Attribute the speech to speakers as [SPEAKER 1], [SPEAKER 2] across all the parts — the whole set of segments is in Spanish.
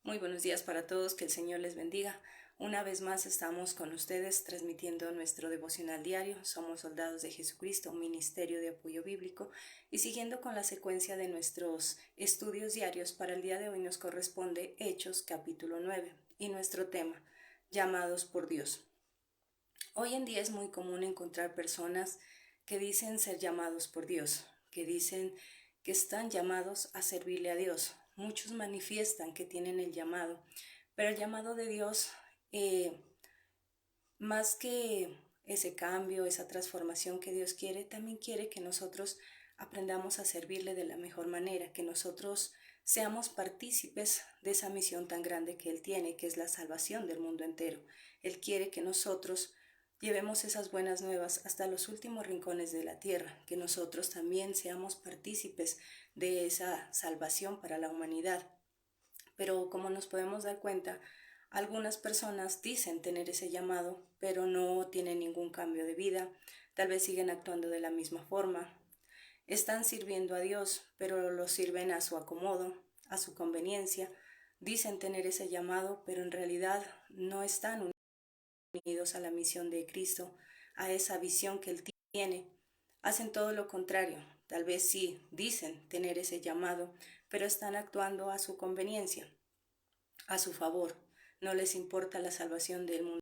[SPEAKER 1] Muy buenos días para todos, que el Señor les bendiga. Una vez más estamos con ustedes transmitiendo nuestro devocional diario. Somos Soldados de Jesucristo, un ministerio de apoyo bíblico, y siguiendo con la secuencia de nuestros estudios diarios, para el día de hoy nos corresponde Hechos capítulo 9 y nuestro tema, llamados por Dios. Hoy en día es muy común encontrar personas que dicen ser llamados por Dios, que dicen que están llamados a servirle a Dios. Muchos manifiestan que tienen el llamado, pero el llamado de Dios, más que ese cambio, esa transformación que Dios quiere, también quiere que nosotros aprendamos a servirle de la mejor manera, que nosotros seamos partícipes de esa misión tan grande que Él tiene, que es la salvación del mundo entero. Él quiere que nosotros llevemos esas buenas nuevas hasta los últimos rincones de la tierra, que nosotros también seamos partícipes de esa salvación para la humanidad. Pero como nos podemos dar cuenta, algunas personas dicen tener ese llamado, pero no tienen ningún cambio de vida, tal vez siguen actuando de la misma forma. Están sirviendo a Dios, pero lo sirven a su acomodo, a su conveniencia. Dicen tener ese llamado, pero en realidad no están unidos a la misión de Cristo, a esa visión que Él tiene. Hacen todo lo contrario. Tal vez sí dicen tener ese llamado, pero están actuando a su conveniencia, a su favor. No les importa la salvación del mundo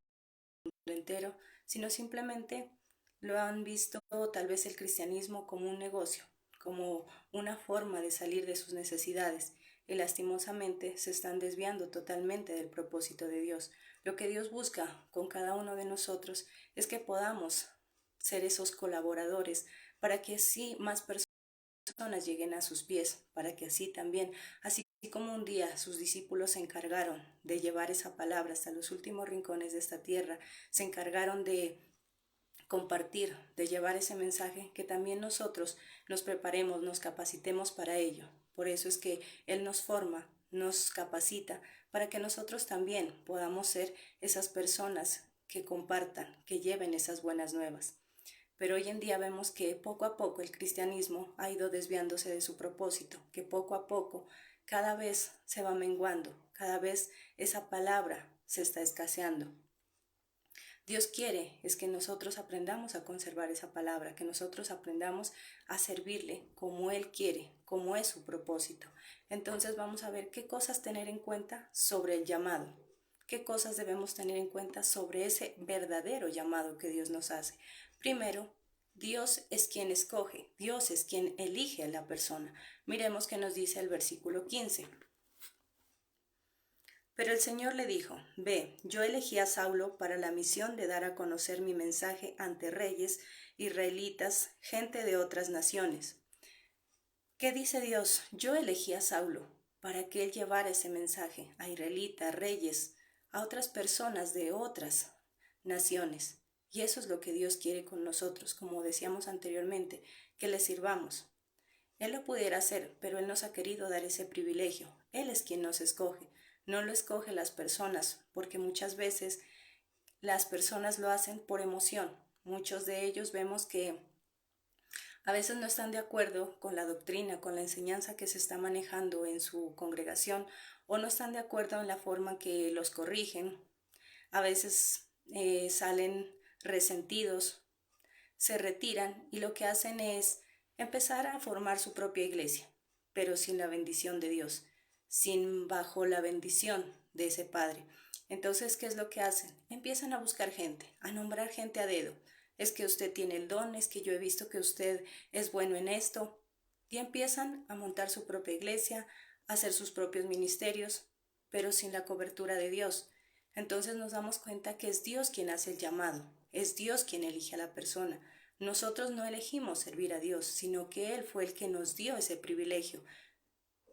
[SPEAKER 1] entero, sino simplemente lo han visto tal vez el cristianismo como un negocio, como una forma de salir de sus necesidades, y lastimosamente se están desviando totalmente del propósito de Dios. Lo que Dios busca con cada uno de nosotros es que podamos ser esos colaboradores para que así más personas lleguen a sus pies, para que así también, así como un día sus discípulos se encargaron de llevar esa palabra hasta los últimos rincones de esta tierra, se encargaron de compartir, de llevar ese mensaje, que también nosotros nos preparemos, nos capacitemos para ello. Por eso es que Él nos forma, nos capacita, para que nosotros también podamos ser esas personas que compartan, que lleven esas buenas nuevas. Pero hoy en día vemos que poco a poco el cristianismo ha ido desviándose de su propósito, que poco a poco cada vez se va menguando, cada vez esa palabra se está escaseando. Dios quiere es que nosotros aprendamos a conservar esa palabra, que nosotros aprendamos a servirle como Él quiere, como es su propósito. Entonces vamos a ver qué cosas tener en cuenta sobre el llamado, qué cosas debemos tener en cuenta sobre ese verdadero llamado que Dios nos hace. Primero, Dios es quien escoge, Dios es quien elige a la persona. Miremos qué nos dice el versículo 15. Pero el Señor le dijo: Ve, yo elegí a Saulo para la misión de dar a conocer mi mensaje ante reyes, israelitas, gente de otras naciones. ¿Qué dice Dios? Yo elegí a Saulo para que él llevara ese mensaje a israelitas, reyes, a otras personas de otras naciones. Y eso es lo que Dios quiere con nosotros, como decíamos anteriormente, que le sirvamos. Él lo pudiera hacer, pero Él nos ha querido dar ese privilegio. Él es quien nos escoge, no lo escoge las personas, porque muchas veces las personas lo hacen por emoción. Muchos de ellos vemos que a veces no están de acuerdo con la doctrina, con la enseñanza que se está manejando en su congregación, o no están de acuerdo en la forma que los corrigen. A veces salen resentidos, se retiran y lo que hacen es empezar a formar su propia iglesia, pero sin la bendición de Dios, sin bajo la bendición de ese Padre. Entonces, ¿qué es lo que hacen? Empiezan a buscar gente, a nombrar gente a dedo. Es que usted tiene el don, es que yo he visto que usted es bueno en esto. Y empiezan a montar su propia iglesia, a hacer sus propios ministerios, pero sin la cobertura de Dios. Entonces nos damos cuenta que es Dios quien hace el llamado, es Dios quien elige a la persona. Nosotros no elegimos servir a Dios, sino que Él fue el que nos dio ese privilegio.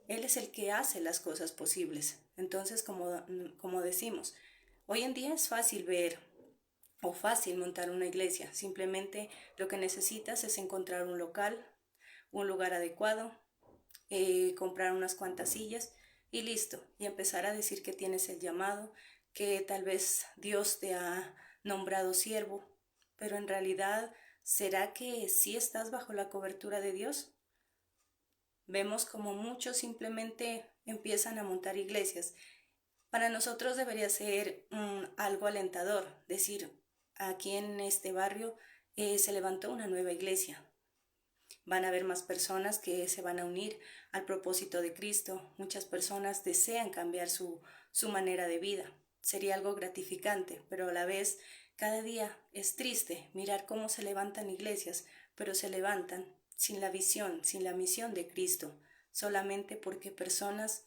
[SPEAKER 1] Él es el que hace las cosas posibles. Entonces, como decimos, hoy en día es fácil ver o fácil montar una iglesia. Simplemente lo que necesitas es encontrar un local, un lugar adecuado, comprar unas cuantas sillas y listo. Y empezar a decir que tienes el llamado, que tal vez Dios te ha nombrado siervo, pero en realidad, ¿será que sí estás bajo la cobertura de Dios? Vemos como muchos simplemente empiezan a montar iglesias Para nosotros debería ser algo alentador, decir, aquí en este barrio se levantó una nueva iglesia. Van a haber más personas que se van a unir al propósito de Cristo. Muchas personas desean cambiar su manera de vida. Sería algo gratificante, pero a la vez cada día es triste mirar cómo se levantan iglesias, pero se levantan sin la visión, sin la misión de Cristo, solamente porque personas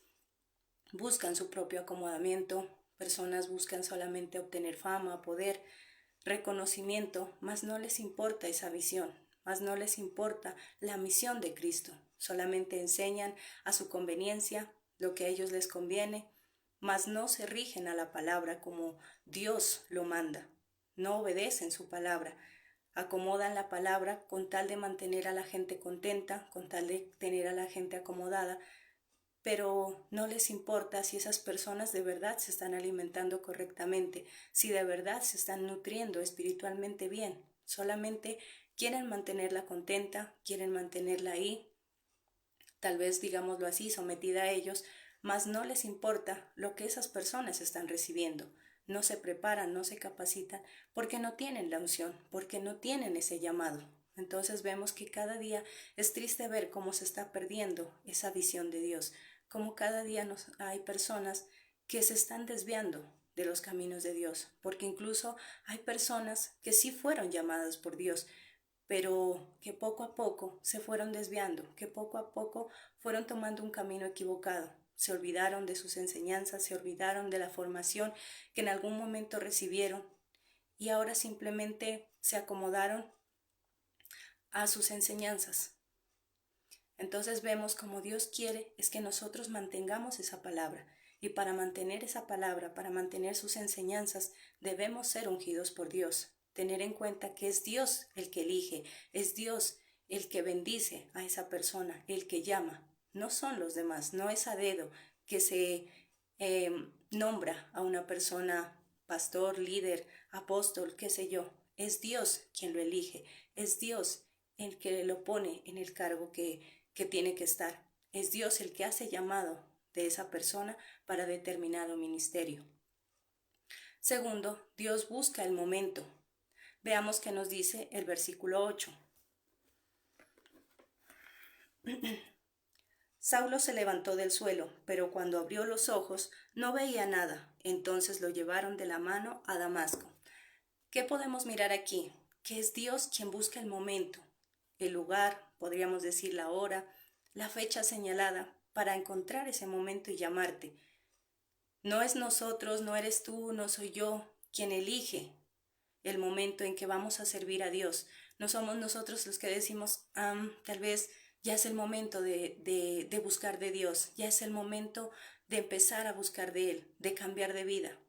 [SPEAKER 1] buscan su propio acomodamiento, personas buscan solamente obtener fama, poder, reconocimiento, mas no les importa esa visión, mas no les importa la misión de Cristo. Solamente enseñan a su conveniencia lo que a ellos les conviene, mas no se rigen a la palabra como Dios lo manda. No obedecen su palabra, acomodan la palabra con tal de mantener a la gente contenta, con tal de tener a la gente acomodada, pero no les importa si esas personas de verdad se están alimentando correctamente, si de verdad se están nutriendo espiritualmente bien. Solamente quieren mantenerla contenta, quieren mantenerla ahí, tal vez digámoslo así, sometida a ellos, mas no les importa lo que esas personas están recibiendo. No se preparan, no se capacitan, porque no tienen la unción, porque no tienen ese llamado. Entonces vemos que cada día es triste ver cómo se está perdiendo esa visión de Dios, cómo cada día hay personas que se están desviando de los caminos de Dios, porque incluso hay personas que sí fueron llamadas por Dios, pero que poco a poco se fueron desviando, que poco a poco fueron tomando un camino equivocado. Se olvidaron de sus enseñanzas, se olvidaron de la formación que en algún momento recibieron y ahora simplemente se acomodaron a sus enseñanzas. Entonces vemos como Dios quiere es que nosotros mantengamos esa palabra, y para mantener esa palabra, para mantener sus enseñanzas, debemos ser ungidos por Dios, tener en cuenta que es Dios el que elige, es Dios el que bendice a esa persona, el que llama, no son los demás, no es a dedo que se nombra a una persona pastor, líder, apóstol, qué sé yo, es Dios quien lo elige, es Dios el que lo pone en el cargo que tiene que estar. Es Dios el que hace llamado de esa persona para determinado ministerio. Segundo, Dios busca el momento. Veamos qué nos dice el versículo 8. Saulo se levantó del suelo, pero cuando abrió los ojos no veía nada. Entonces lo llevaron de la mano a Damasco. ¿Qué podemos mirar aquí? Que es Dios quien busca el momento, el lugar, podríamos decir la hora, la fecha señalada para encontrar ese momento y llamarte. No es nosotros, no eres tú, no soy yo quien elige el momento en que vamos a servir a Dios. No somos nosotros los que decimos, tal vez ya es el momento de buscar de Dios, ya es el momento de empezar a buscar de Él, de cambiar de vida.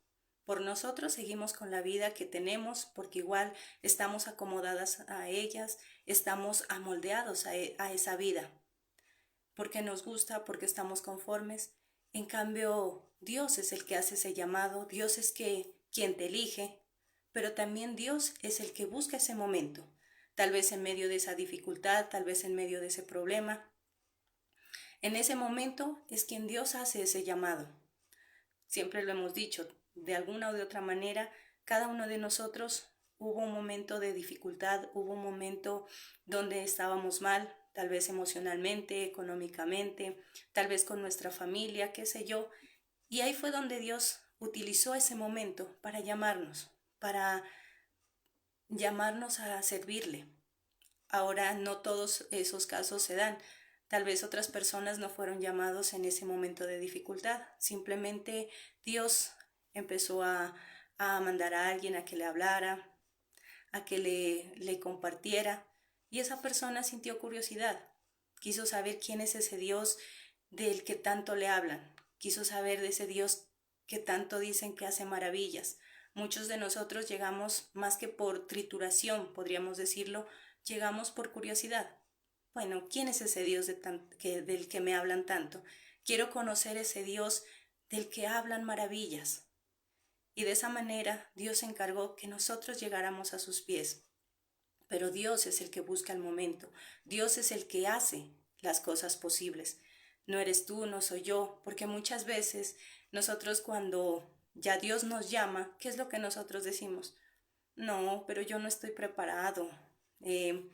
[SPEAKER 1] Por nosotros seguimos con la vida que tenemos porque igual estamos acomodadas a ellas, estamos amoldeados a esa vida, porque nos gusta, porque estamos conformes. En cambio, Dios es el que hace ese llamado, Dios es quien te elige, pero también Dios es el que busca ese momento, tal vez en medio de esa dificultad, tal vez en medio de ese problema. En ese momento es quien Dios hace ese llamado. Siempre lo hemos dicho, de alguna o de otra manera, cada uno de nosotros hubo un momento de dificultad, hubo un momento donde estábamos mal, tal vez emocionalmente, económicamente, tal vez con nuestra familia, qué sé yo. Y ahí fue donde Dios utilizó ese momento para llamarnos a servirle. Ahora no todos esos casos se dan. Tal vez otras personas no fueron llamados en ese momento de dificultad. Simplemente Dios empezó a mandar a alguien a que le hablara, a que le compartiera. Y esa persona sintió curiosidad. Quiso saber quién es ese Dios del que tanto le hablan. Quiso saber de ese Dios que tanto dicen que hace maravillas. Muchos de nosotros llegamos más que por trituración, podríamos decirlo, llegamos por curiosidad. Bueno, ¿quién es ese Dios del que me hablan tanto? Quiero conocer ese Dios del que hablan maravillas. Y de esa manera Dios se encargó que nosotros llegáramos a sus pies. Pero Dios es el que busca el momento. Dios es el que hace las cosas posibles. no eres tú, no soy yo, porque muchas veces nosotros cuando ya Dios nos llama, ¿qué es lo que nosotros decimos? No, pero yo no estoy preparado. Eh,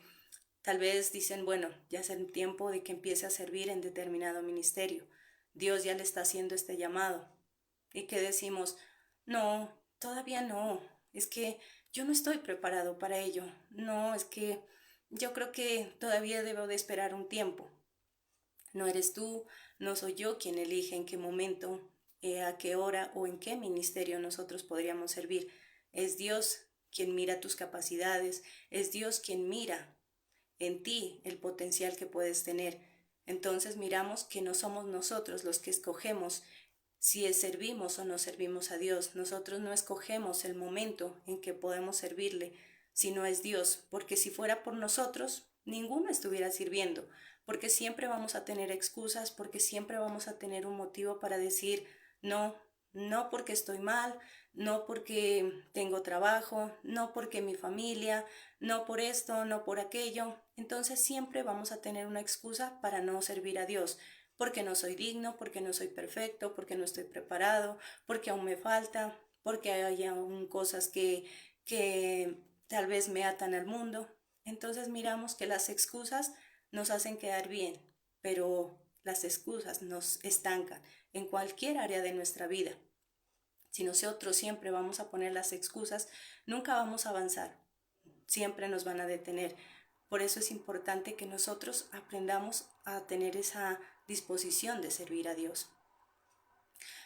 [SPEAKER 1] Tal vez dicen, bueno, ya es el tiempo de que empiece a servir en determinado ministerio. Dios ya le está haciendo este llamado. ¿Y qué decimos? No, todavía no. Es que yo no estoy preparado para ello. No, es que yo creo que todavía debo de esperar un tiempo. No eres tú, no soy yo quien elige en qué momento, a qué hora o en qué ministerio nosotros podríamos servir. Es Dios quien mira tus capacidades, es Dios quien mira en ti el potencial que puedes tener. Entonces miramos que no somos nosotros los que escogemos si servimos o no servimos a Dios. Nosotros no escogemos el momento en que podemos servirle, si no es Dios, porque si fuera por nosotros, ninguno estuviera sirviendo, porque siempre vamos a tener excusas, porque siempre vamos a tener un motivo para decir no, no porque estoy mal, no porque tengo trabajo, no porque mi familia, no por esto, no por aquello. Entonces siempre vamos a tener una excusa para no servir a Dios, porque no soy digno, porque no soy perfecto, porque no estoy preparado, porque aún me falta, porque hay aún cosas que tal vez me atan al mundo. Entonces miramos que las excusas nos hacen quedar bien, pero las excusas nos estancan en cualquier área de nuestra vida. Si nosotros siempre vamos a poner las excusas, nunca vamos a avanzar, siempre nos van a detener. Por eso es importante que nosotros aprendamos a tener esa disposición de servir a Dios.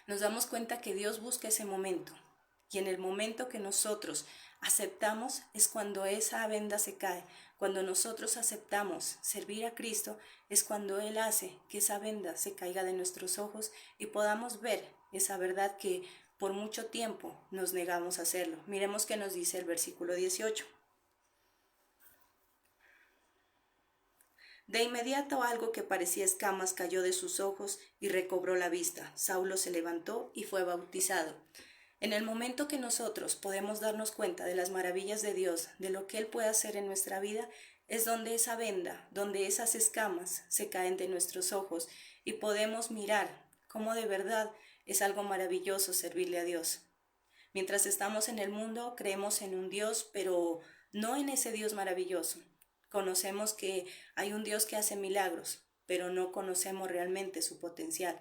[SPEAKER 1] Nos damos cuenta que Dios busca ese momento, y en el momento que nosotros aceptamos es cuando esa venda se cae. Cuando nosotros aceptamos servir a Cristo es cuando Él hace que esa venda se caiga de nuestros ojos y podamos ver esa verdad que por mucho tiempo nos negamos a hacerlo. Miremos qué nos dice el versículo 18. De inmediato algo que parecía escamas cayó de sus ojos y recobró la vista. Saulo se levantó y fue bautizado. En el momento que nosotros podemos darnos cuenta de las maravillas de Dios, de lo que Él puede hacer en nuestra vida, es donde esa venda, donde esas escamas se caen de nuestros ojos y podemos mirar cómo de verdad es algo maravilloso servirle a Dios. Mientras estamos en el mundo, creemos en un Dios, pero no en ese Dios maravilloso. Conocemos que hay un Dios que hace milagros, pero no conocemos realmente su potencial.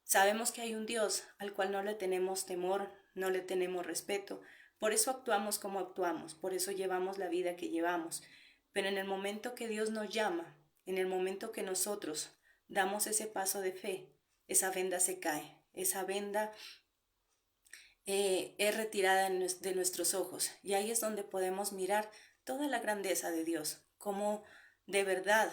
[SPEAKER 1] Sabemos que hay un Dios al cual no le tenemos temor, no le tenemos respeto, por eso actuamos como actuamos, por eso llevamos la vida que llevamos. Pero en el momento que Dios nos llama, en el momento que nosotros damos ese paso de fe, esa venda se cae, esa venda es retirada de nuestros ojos. Y ahí es donde podemos mirar toda la grandeza de Dios, cómo de verdad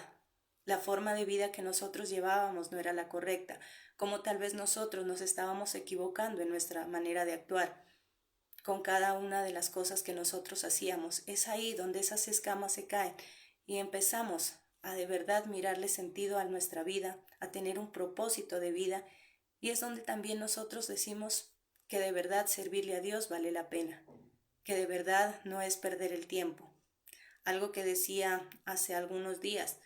[SPEAKER 1] la forma de vida que nosotros llevábamos no era la correcta, cómo tal vez nosotros nos estábamos equivocando en nuestra manera de actuar con cada una de las cosas que nosotros hacíamos. Es ahí donde esas escamas se caen y empezamos a de verdad mirarle sentido a nuestra vida, a tener un propósito de vida, y es donde también nosotros decimos que de verdad servirle a Dios vale la pena, que de verdad no es perder el tiempo. Algo que decía hace algunos días,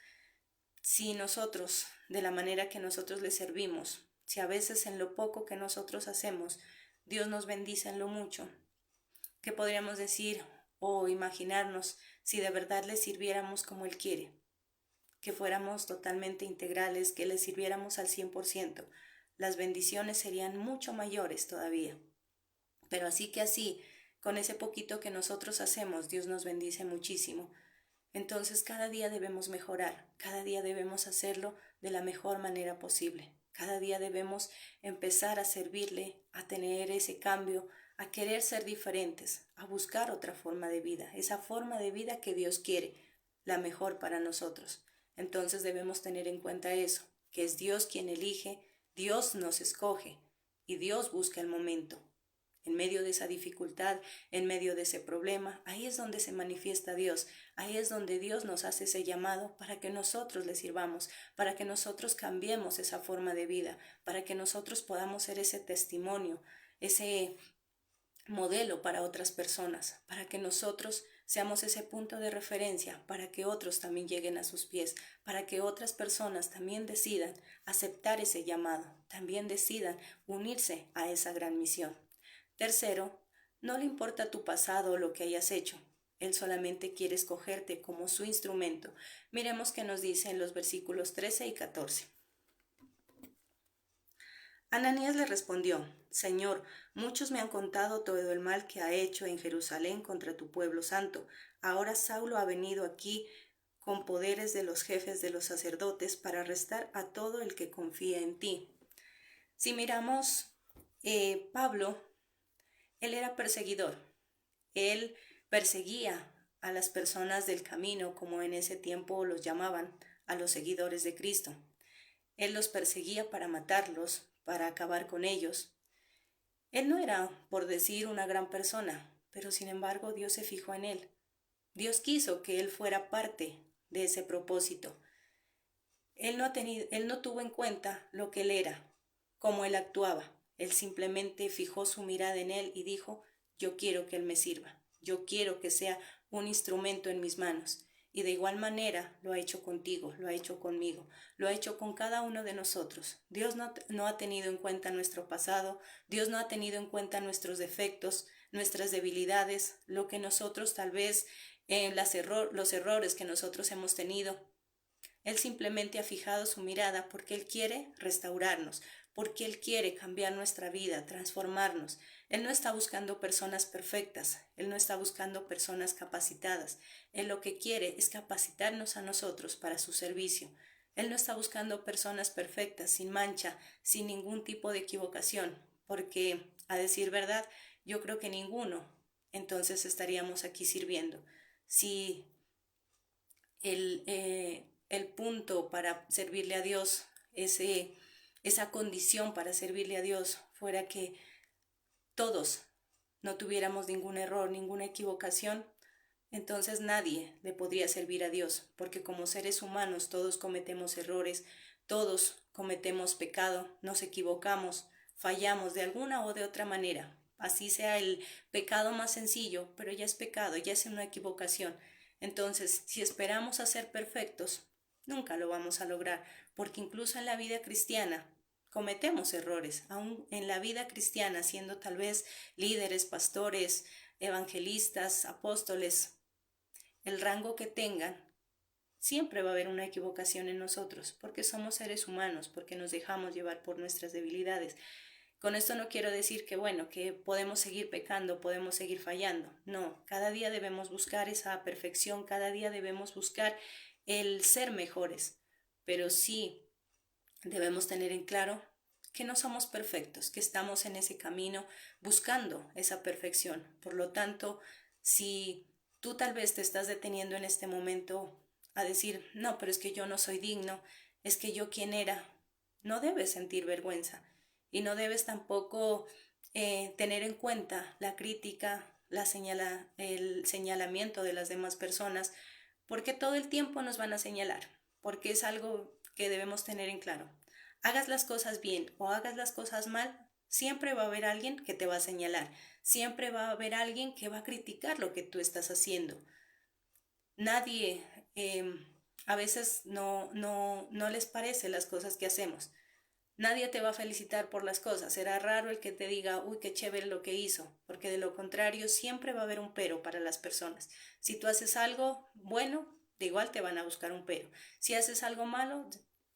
[SPEAKER 1] si nosotros, de la manera que nosotros le servimos, si a veces en lo poco que nosotros hacemos, Dios nos bendice en lo mucho, ¿qué podríamos decir o imaginarnos si de verdad le sirviéramos como Él quiere? Que fuéramos totalmente integrales, que le sirviéramos al 100%. Las bendiciones serían mucho mayores todavía. Pero así, con ese poquito que nosotros hacemos, Dios nos bendice muchísimo. Entonces cada día debemos mejorar, cada día debemos hacerlo de la mejor manera posible. Cada día debemos empezar a servirle, a tener ese cambio, a querer ser diferentes, a buscar otra forma de vida, esa forma de vida que Dios quiere, la mejor para nosotros. Entonces debemos tener en cuenta eso, que es Dios quien elige, Dios nos escoge y Dios busca el momento. En medio de esa dificultad, en medio de ese problema, ahí es donde se manifiesta Dios, ahí es donde Dios nos hace ese llamado para que nosotros le sirvamos, para que nosotros cambiemos esa forma de vida, para que nosotros podamos ser ese testimonio, ese modelo para otras personas, para que nosotros seamos ese punto de referencia para que otros también lleguen a sus pies, para que otras personas también decidan aceptar ese llamado, también decidan unirse a esa gran misión. Tercero, no le importa tu pasado o lo que hayas hecho. Él solamente quiere escogerte como su instrumento. Miremos qué nos dice en los versículos 13 y 14. Ananías le respondió: Señor, muchos me han contado todo el mal que ha hecho en Jerusalén contra tu pueblo santo. Ahora Saulo ha venido aquí con poderes de los jefes de los sacerdotes para arrestar a todo el que confía en ti. Si miramos, Pablo, él era perseguidor. Él perseguía a las personas del camino, como en ese tiempo los llamaban, a los seguidores de Cristo. Él los perseguía para matarlos, para acabar con ellos. Él no era, por decir, una gran persona, pero sin embargo Dios se fijó en él. Dios quiso que él fuera parte de ese propósito. Él no tuvo en cuenta lo que él era, cómo él actuaba. Él simplemente fijó su mirada en él y dijo: yo quiero que él me sirva. Yo quiero que sea un instrumento en mis manos. Y de igual manera lo ha hecho contigo, lo ha hecho conmigo, lo ha hecho con cada uno de nosotros. Dios no ha tenido en cuenta nuestro pasado, Dios no ha tenido en cuenta nuestros defectos, nuestras debilidades, lo que nosotros tal vez, los errores que nosotros hemos tenido. Él simplemente ha fijado su mirada porque Él quiere restaurarnos, porque Él quiere cambiar nuestra vida, transformarnos. Él no está buscando personas perfectas, Él no está buscando personas capacitadas. Él lo que quiere es capacitarnos a nosotros para su servicio. Él no está buscando personas perfectas, sin mancha, sin ningún tipo de equivocación, porque, a decir verdad, yo creo que ninguno, entonces estaríamos aquí sirviendo. Si el punto para servirle a Dios, esa condición para servirle a Dios fuera que todos no tuviéramos ningún error, ninguna equivocación, entonces nadie le podría servir a Dios, porque como seres humanos todos cometemos errores, todos cometemos pecado, nos equivocamos, fallamos de alguna o de otra manera. Así sea el pecado más sencillo, pero ya es pecado, ya es una equivocación. Entonces, si esperamos a ser perfectos, nunca lo vamos a lograr, porque incluso en la vida cristiana cometemos errores, aún en la vida cristiana, siendo tal vez líderes, pastores, evangelistas, apóstoles, el rango que tengan, siempre va a haber una equivocación en nosotros, porque somos seres humanos, porque nos dejamos llevar por nuestras debilidades. Con esto no quiero decir que, bueno, que podemos seguir pecando, podemos seguir fallando. No, cada día debemos buscar esa perfección, cada día debemos buscar el ser mejores, pero sí debemos tener en claro que no somos perfectos, que estamos en ese camino buscando esa perfección. Por lo tanto, si tú tal vez te estás deteniendo en este momento a decir: no, pero es que yo no soy digno, es que yo quién era, no debes sentir vergüenza y no debes tampoco tener en cuenta la crítica, el señalamiento de las demás personas, porque todo el tiempo nos van a señalar, porque es algo que debemos tener en claro. Hagas las cosas bien o hagas las cosas mal, siempre va a haber alguien que te va a señalar, siempre va a haber alguien que va a criticar lo que tú estás haciendo. Nadie, a veces no les parece las cosas que hacemos. Nadie te va a felicitar por las cosas. Será raro el que te diga: uy, qué chévere lo que hizo, porque de lo contrario siempre va a haber un pero para las personas. Si tú haces algo bueno, de igual te van a buscar un pero. Si haces algo malo,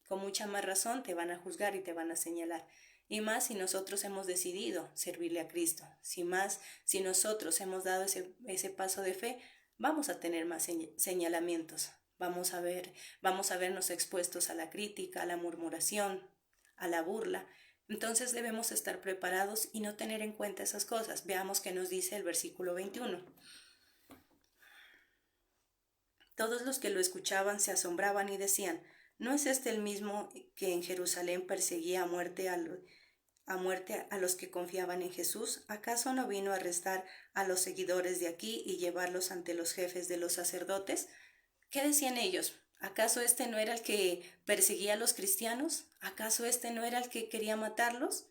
[SPEAKER 1] con mucha más razón te van a juzgar y te van a señalar. Y más si nosotros hemos decidido servirle a Cristo. Si nosotros hemos dado ese paso de fe, vamos a tener más señalamientos. Vamos a vernos expuestos a la crítica, a la murmuración, a la burla. Entonces debemos estar preparados y no tener en cuenta esas cosas. Veamos qué nos dice el versículo 21. Todos los que lo escuchaban se asombraban y decían: ¿no es este el mismo que en Jerusalén perseguía a muerte a los que confiaban en Jesús? ¿Acaso no vino a arrestar a los seguidores de aquí y llevarlos ante los jefes de los sacerdotes? ¿Qué decían ellos? ¿Acaso este no era el que perseguía a los cristianos? ¿Acaso este no era el que quería matarlos?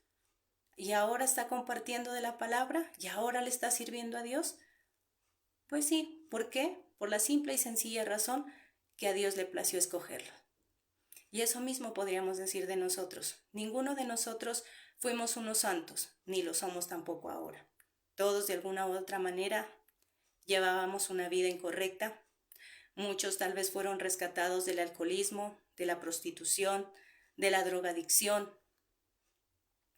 [SPEAKER 1] ¿Y ahora está compartiendo de la palabra? ¿Y ahora le está sirviendo a Dios? Pues sí, ¿por qué? Por la simple y sencilla razón que a Dios le plació escogerlo. Y eso mismo podríamos decir de nosotros. Ninguno de nosotros fuimos unos santos, ni lo somos tampoco ahora. Todos de alguna u otra manera llevábamos una vida incorrecta. Muchos tal vez fueron rescatados del alcoholismo, de la prostitución, de la drogadicción,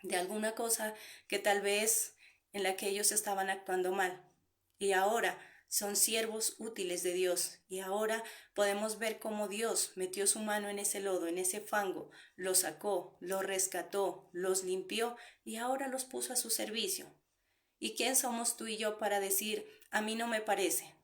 [SPEAKER 1] de alguna cosa que tal vez en la que ellos estaban actuando mal. Y ahora son siervos útiles de Dios. Y ahora podemos ver cómo Dios metió su mano en ese lodo, en ese fango, los sacó, los rescató, los limpió y ahora los puso a su servicio. ¿Y quién somos tú y yo para decir, a mí no me parece?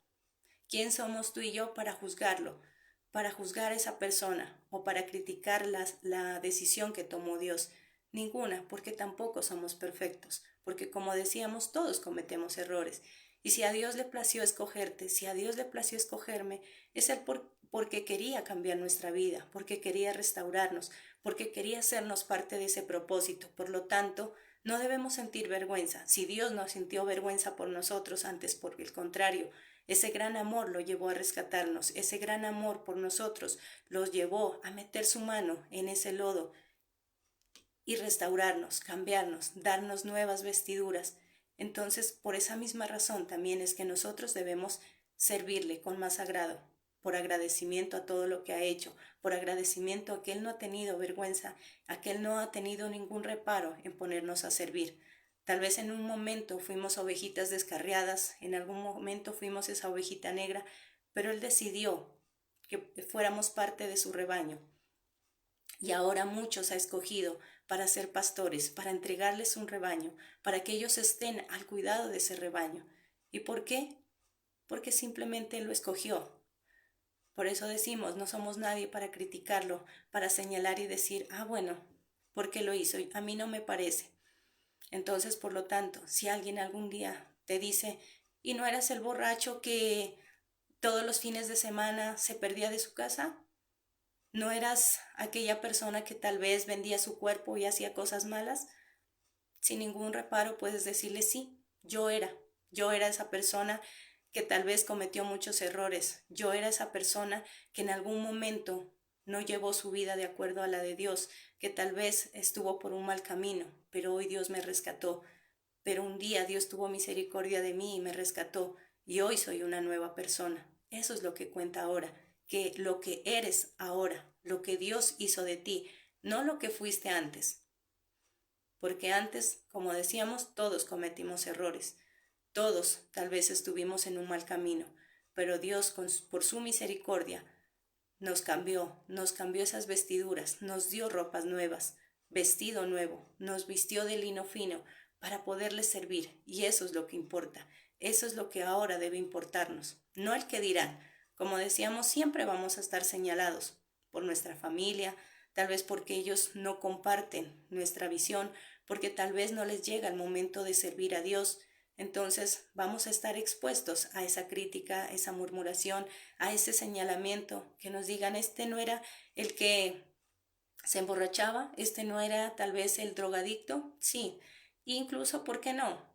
[SPEAKER 1] ¿Quién somos tú y yo para juzgarlo, para juzgar a esa persona o para criticar la decisión que tomó Dios? Ninguna, porque tampoco somos perfectos, porque como decíamos, todos cometemos errores. Y si a Dios le plació escogerte, si a Dios le plació escogerme, es porque quería cambiar nuestra vida, porque quería restaurarnos, porque quería hacernos parte de ese propósito. Por lo tanto, no debemos sentir vergüenza. Si Dios no sintió vergüenza por nosotros, antes por el contrario, ese gran amor lo llevó a rescatarnos, ese gran amor por nosotros los llevó a meter su mano en ese lodo y restaurarnos, cambiarnos, darnos nuevas vestiduras. Entonces, por esa misma razón también es que nosotros debemos servirle con más agrado, por agradecimiento a todo lo que ha hecho, por agradecimiento a que Él no ha tenido vergüenza, a que Él no ha tenido ningún reparo en ponernos a servir. Tal vez en un momento fuimos ovejitas descarriadas, en algún momento fuimos esa ovejita negra, pero Él decidió que fuéramos parte de su rebaño. Y ahora muchos ha escogido para ser pastores, para entregarles un rebaño, para que ellos estén al cuidado de ese rebaño. ¿Y por qué? Porque simplemente Él lo escogió. Por eso decimos, no somos nadie para criticarlo, para señalar y decir, bueno, ¿por qué lo hizo? A mí no me parece. Entonces, por lo tanto, si alguien algún día te dice, ¿y no eras el borracho que todos los fines de semana se perdía de su casa? ¿No eras aquella persona que tal vez vendía su cuerpo y hacía cosas malas? Sin ningún reparo puedes decirle sí, yo era esa persona que tal vez cometió muchos errores, yo era esa persona que en algún momento no llevó su vida de acuerdo a la de Dios, que tal vez estuvo por un mal camino, pero hoy Dios me rescató, pero un día Dios tuvo misericordia de mí y me rescató, y hoy soy una nueva persona. Eso es lo que cuenta ahora, que lo que eres ahora, lo que Dios hizo de ti, no lo que fuiste antes. Porque antes, como decíamos, todos cometimos errores, todos tal vez estuvimos en un mal camino, pero Dios, por su misericordia, nos cambió esas vestiduras, nos dio ropas nuevas, vestido nuevo, nos vistió de lino fino para poderles servir, y eso es lo que importa, eso es lo que ahora debe importarnos, no el que dirán. Como decíamos, siempre vamos a estar señalados por nuestra familia, tal vez porque ellos no comparten nuestra visión, porque tal vez no les llega el momento de servir a Dios. Entonces vamos a estar expuestos a esa crítica, a esa murmuración, a ese señalamiento, que nos digan, este no era el que se emborrachaba, este no era tal vez el drogadicto, sí, incluso, ¿por qué no?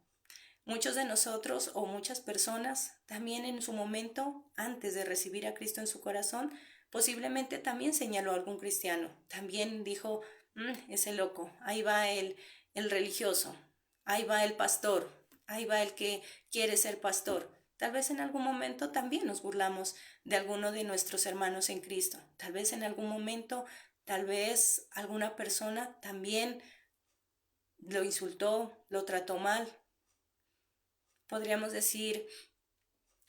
[SPEAKER 1] Muchos de nosotros o muchas personas también en su momento, antes de recibir a Cristo en su corazón, posiblemente también señaló a algún cristiano, también dijo, ese loco, ahí va el religioso, ahí va el pastor, ahí va el que quiere ser pastor. Tal vez en algún momento también nos burlamos de alguno de nuestros hermanos en Cristo. Tal vez en algún momento, tal vez alguna persona también lo insultó, lo trató mal. Podríamos decir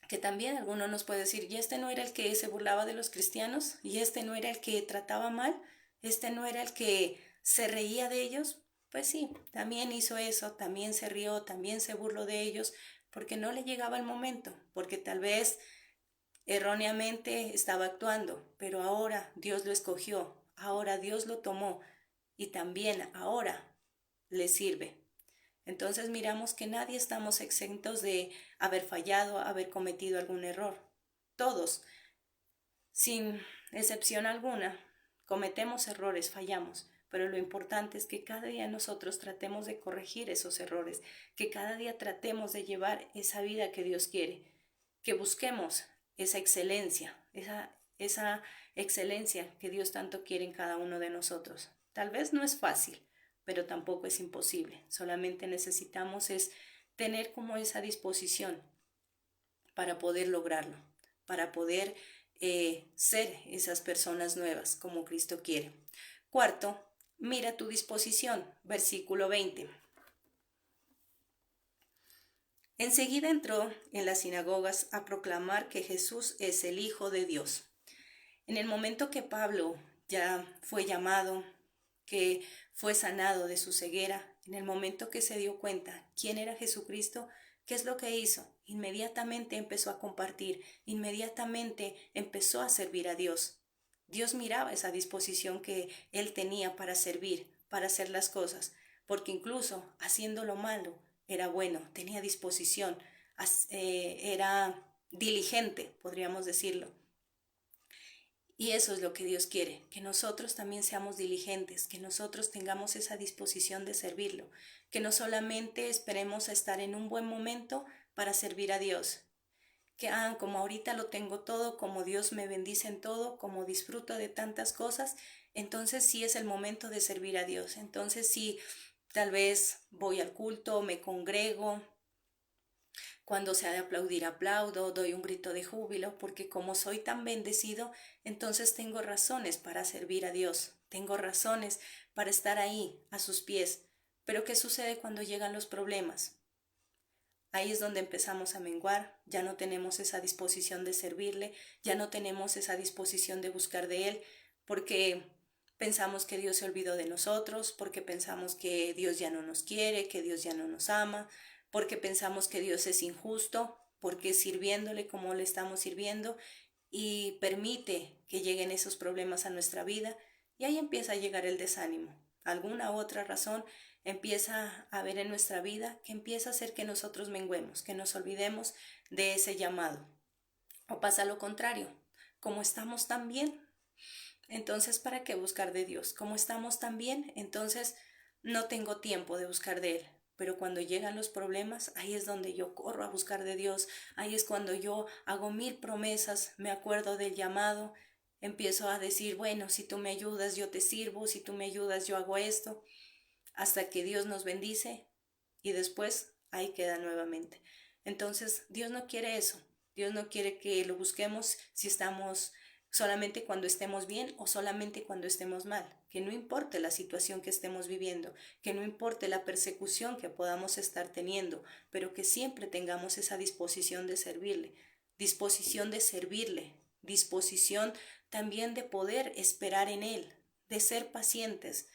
[SPEAKER 1] que también alguno nos puede decir, ¿y este no era el que se burlaba de los cristianos? ¿Y este no era el que trataba mal? ¿Este no era el que se reía de ellos? Pues sí, también hizo eso, también se rió, también se burló de ellos, porque no le llegaba el momento, porque tal vez erróneamente estaba actuando, pero ahora Dios lo escogió, ahora Dios lo tomó y también ahora le sirve. Entonces miramos que nadie estamos exentos de haber fallado, haber cometido algún error. Todos, sin excepción alguna, cometemos errores, fallamos, pero lo importante es que cada día nosotros tratemos de corregir esos errores, que cada día tratemos de llevar esa vida que Dios quiere, que busquemos esa excelencia, esa excelencia que Dios tanto quiere en cada uno de nosotros. Tal vez no es fácil, pero tampoco es imposible. Solamente necesitamos es tener como esa disposición para poder lograrlo, para poder ser esas personas nuevas como Cristo quiere. Cuarto, mira tu disposición, versículo 20. Enseguida entró en las sinagogas a proclamar que Jesús es el Hijo de Dios. En el momento que Pablo ya fue llamado, que fue sanado de su ceguera, en el momento que se dio cuenta quién era Jesucristo, ¿qué es lo que hizo? Inmediatamente empezó a compartir, inmediatamente empezó a servir a Dios. Dios miraba esa disposición que él tenía para servir, para hacer las cosas, porque incluso haciendo lo malo era bueno, tenía disposición, era diligente, podríamos decirlo. Y eso es lo que Dios quiere, que nosotros también seamos diligentes, que nosotros tengamos esa disposición de servirlo, que no solamente esperemos a estar en un buen momento para servir a Dios, que como ahorita lo tengo todo, como Dios me bendice en todo, como disfruto de tantas cosas, entonces sí es el momento de servir a Dios. Entonces sí, tal vez voy al culto, me congrego, cuando se ha de aplaudir, aplaudo, doy un grito de júbilo, porque como soy tan bendecido, entonces tengo razones para servir a Dios, tengo razones para estar ahí, a sus pies. Pero ¿qué sucede cuando llegan los problemas? Ahí es donde empezamos a menguar, ya no tenemos esa disposición de servirle, ya no tenemos esa disposición de buscar de Él, porque pensamos que Dios se olvidó de nosotros, porque pensamos que Dios ya no nos quiere, que Dios ya no nos ama, porque pensamos que Dios es injusto, porque sirviéndole como le estamos sirviendo y permite que lleguen esos problemas a nuestra vida, y ahí empieza a llegar el desánimo. Alguna otra razón empieza a haber en nuestra vida que empieza a hacer que nosotros menguemos, que nos olvidemos de ese llamado. O pasa lo contrario, como estamos tan bien, entonces ¿para qué buscar de Dios? Como estamos tan bien, entonces no tengo tiempo de buscar de Él. Pero cuando llegan los problemas, ahí es donde yo corro a buscar de Dios, ahí es cuando yo hago 1000 promesas, me acuerdo del llamado, empiezo a decir, bueno, si tú me ayudas, yo te sirvo, si tú me ayudas, yo hago esto, hasta que Dios nos bendice y después ahí queda nuevamente. Entonces, Dios no quiere eso. Dios no quiere que lo busquemos si estamos solamente cuando estemos bien o solamente cuando estemos mal. Que no importe la situación que estemos viviendo, que no importe la persecución que podamos estar teniendo, pero que siempre tengamos esa disposición de servirle, disposición también de poder esperar en Él, de ser pacientes,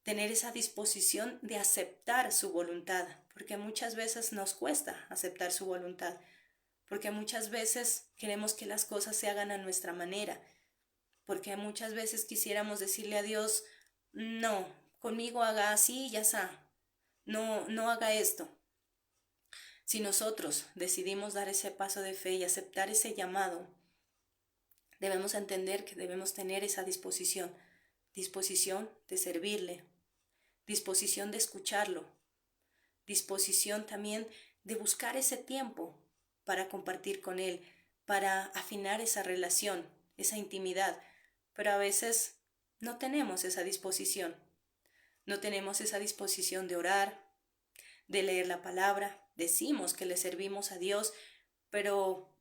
[SPEAKER 1] tener esa disposición de aceptar su voluntad, porque muchas veces nos cuesta aceptar su voluntad, porque muchas veces queremos que las cosas se hagan a nuestra manera, porque muchas veces quisiéramos decirle a Dios, no, conmigo haga así y ya está, no haga esto. Si nosotros decidimos dar ese paso de fe y aceptar ese llamado, debemos entender que debemos tener esa disposición de servirle, disposición de escucharlo, disposición también de buscar ese tiempo para compartir con Él, para afinar esa relación, esa intimidad. Pero a veces no tenemos esa disposición. No tenemos esa disposición de orar, de leer la palabra. Decimos que le servimos a Dios, pero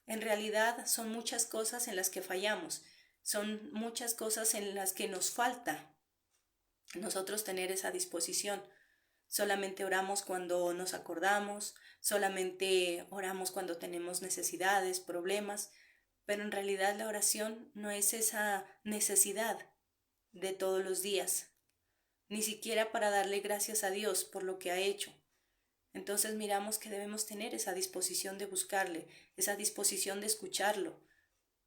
[SPEAKER 1] en realidad son muchas cosas en las que fallamos. Son muchas cosas en las que nos falta nosotros tener esa disposición. Solamente oramos cuando nos acordamos, solamente oramos cuando tenemos necesidades, problemas, pero en realidad la oración no es esa necesidad de todos los días, ni siquiera para darle gracias a Dios por lo que ha hecho. Entonces miramos que debemos tener esa disposición de buscarle, esa disposición de escucharlo,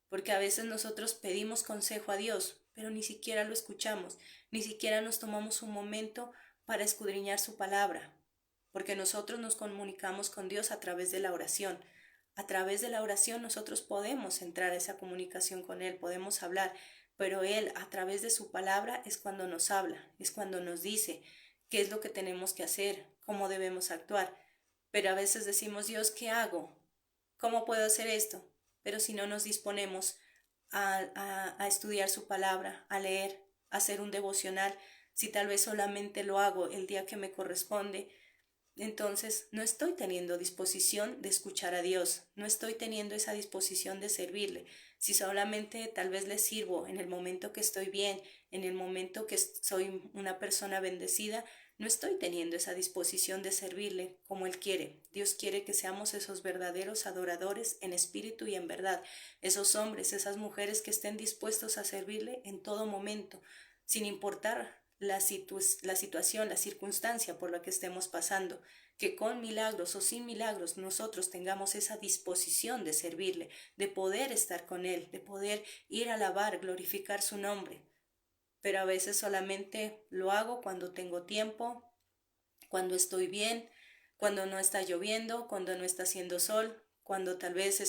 [SPEAKER 1] porque a veces nosotros pedimos consejo a Dios, pero ni siquiera lo escuchamos, ni siquiera nos tomamos un momento para escudriñar su palabra, porque nosotros nos comunicamos con Dios a través de la oración. A través de la oración nosotros podemos entrar a esa comunicación con Él, podemos hablar, pero Él a través de su palabra es cuando nos habla, es cuando nos dice qué es lo que tenemos que hacer, cómo debemos actuar. Pero a veces decimos, Dios, ¿qué hago? ¿cómo puedo hacer esto? Pero si no nos disponemos a estudiar su palabra, a leer, a hacer un devocional, si tal vez solamente lo hago el día que me corresponde, entonces no estoy teniendo disposición de escuchar a Dios, no estoy teniendo esa disposición de servirle. Si solamente tal vez le sirvo en el momento que estoy bien, en el momento que soy una persona bendecida, no estoy teniendo esa disposición de servirle como Él quiere. Dios quiere que seamos esos verdaderos adoradores en espíritu y en verdad, esos hombres, esas mujeres que estén dispuestos a servirle en todo momento, sin importar la situación, la circunstancia por la que estemos pasando, que con milagros o sin milagros nosotros tengamos esa disposición de servirle, de poder estar con Él, de poder ir a alabar, glorificar su nombre. Pero a veces solamente lo hago cuando tengo tiempo, cuando estoy bien, cuando no está lloviendo, cuando no está haciendo sol, cuando tal vez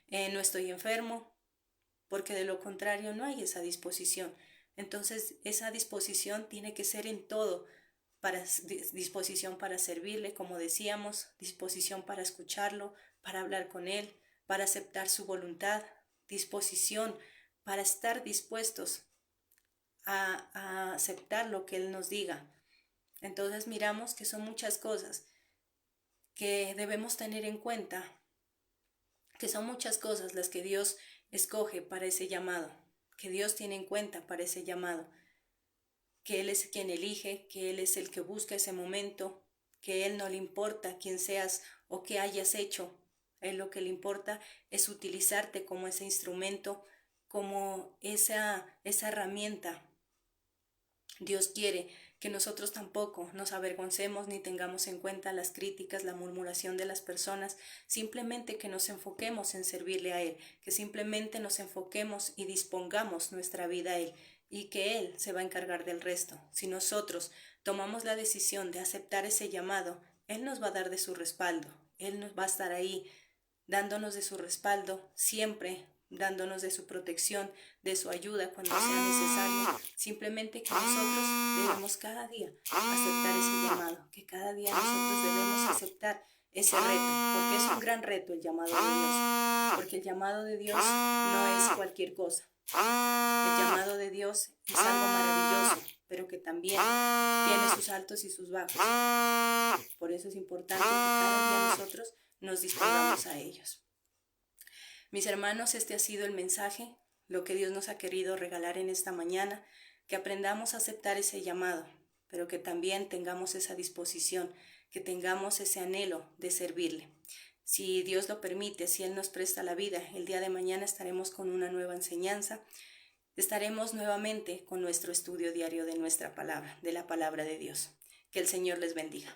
[SPEAKER 1] no estoy enfermo, porque de lo contrario no hay esa disposición. Entonces esa disposición tiene que ser en todo, disposición para servirle, como decíamos, disposición para escucharlo, para hablar con él, para aceptar su voluntad, disposición para estar dispuestos a aceptar lo que él nos diga. Entonces miramos que son muchas cosas que debemos tener en cuenta, que son muchas cosas las que Dios escoge para ese llamado, que Dios tiene en cuenta para ese llamado, que Él es quien elige, que Él es el que busca ese momento, que a Él no le importa quién seas o qué hayas hecho. A Él lo que le importa es utilizarte como ese instrumento, como esa herramienta. Dios quiere que nosotros tampoco nos avergoncemos ni tengamos en cuenta las críticas, la murmuración de las personas, simplemente que nos enfoquemos en servirle a Él, que simplemente nos enfoquemos y dispongamos nuestra vida a Él y que Él se va a encargar del resto. Si nosotros tomamos la decisión de aceptar ese llamado, Él nos va a dar de su respaldo, Él nos va a estar ahí dándonos de su respaldo siempre, dándonos de su protección, de su ayuda cuando sea necesario. Simplemente que nosotros debemos cada día aceptar ese llamado, que cada día nosotros debemos aceptar ese reto, porque es un gran reto el llamado de Dios, porque el llamado de Dios no es cualquier cosa. El llamado de Dios es algo maravilloso, pero que también tiene sus altos y sus bajos. Por eso es importante que cada día nosotros nos dispongamos a ellos. Mis hermanos, este ha sido el mensaje, lo que Dios nos ha querido regalar en esta mañana, que aprendamos a aceptar ese llamado, pero que también tengamos esa disposición, que tengamos ese anhelo de servirle. Si Dios lo permite, si Él nos presta la vida, el día de mañana estaremos con una nueva enseñanza, estaremos nuevamente con nuestro estudio diario de nuestra palabra, de la palabra de Dios. Que el Señor les bendiga.